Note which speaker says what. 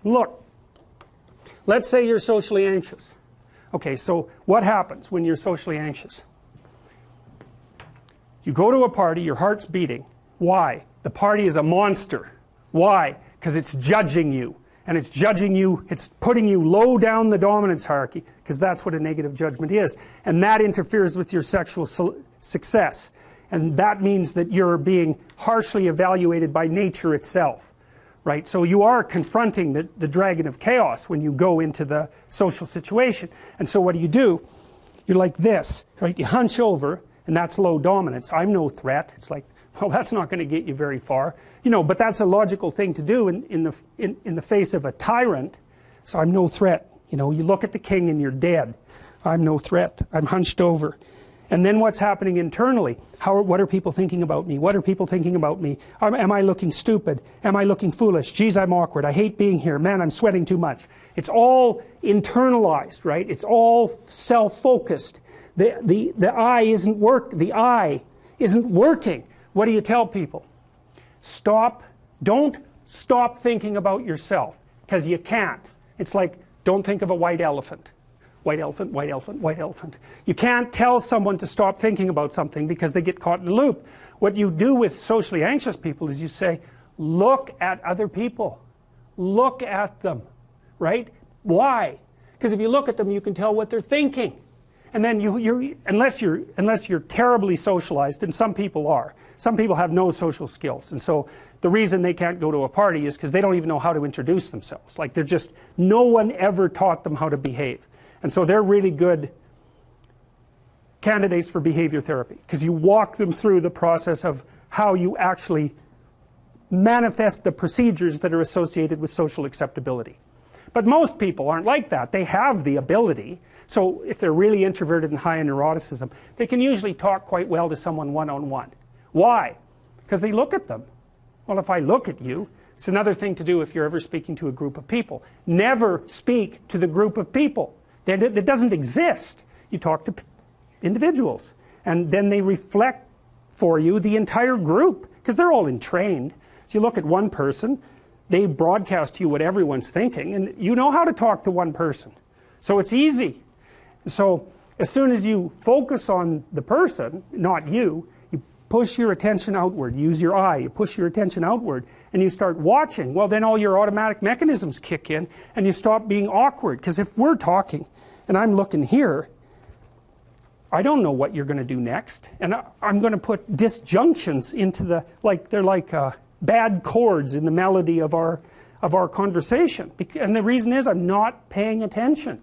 Speaker 1: Look, let's say you're socially anxious. Okay, so what happens when you're socially anxious? You go to a party, your heart's beating. Why? The party is a monster. Why? Because it's judging you. And it's judging you, it's putting you low down the dominance hierarchy, because that's what a negative judgment is. And that interferes with your sexual success. And that means that you're being harshly evaluated by nature itself. Right? So you are confronting the dragon of chaos when you go into the social situation. And so what do? You're like this, right? You hunch over, and that's low dominance. I'm no threat. It's like, well, that's not going to get you very far. You know, but that's a logical thing to do in the face of a tyrant. So I'm no threat. You know, you look at the king and you're dead. I'm no threat. I'm hunched over. And then what's happening internally? What are people thinking about me? What are people thinking about me? Am I looking stupid? Am I looking foolish? Geez, I'm awkward. I hate being here. Man, I'm sweating too much. It's all internalized, right? It's all self-focused. The eye isn't working. What do you tell people? Don't stop thinking about yourself, because you can't. It's like, don't think of a white elephant. White elephant, white elephant, white elephant. You can't tell someone to stop thinking about something because they get caught in a loop. What you do with socially anxious people is you say, look at other people. Look at them, right? Why? Because if you look at them, you can tell what they're thinking. And then unless you're terribly socialized, and some people are. Some people have no social skills, and so the reason they can't go to a party is because they don't even know how to introduce themselves. Like no one ever taught them how to behave. And so they're really good candidates for behavior therapy, because you walk them through the process of how you actually manifest the procedures that are associated with social acceptability. But most people aren't like that. They have the ability. So if they're really introverted and high in neuroticism, they can usually talk quite well to someone one-on-one. Why? Because they look at them. Well, if I look at you, it's another thing to do if you're ever speaking to a group of people. Never speak to the group of people. That doesn't exist. You talk to individuals, and then they reflect for you the entire group, because they're all entrained. So you look at one person, they broadcast to you what everyone's thinking, and you know how to talk to one person. So it's easy. So as soon as you focus on the person, not you, you push your attention outward. Use your eye. You push your attention outward, and you start watching. Well, then all your automatic mechanisms kick in, and you stop being awkward. Because if we're talking, and I'm looking here, I don't know what you're going to do next, and I'm going to put disjunctions into they're like bad chords in the melody of our conversation. And the reason is I'm not paying attention.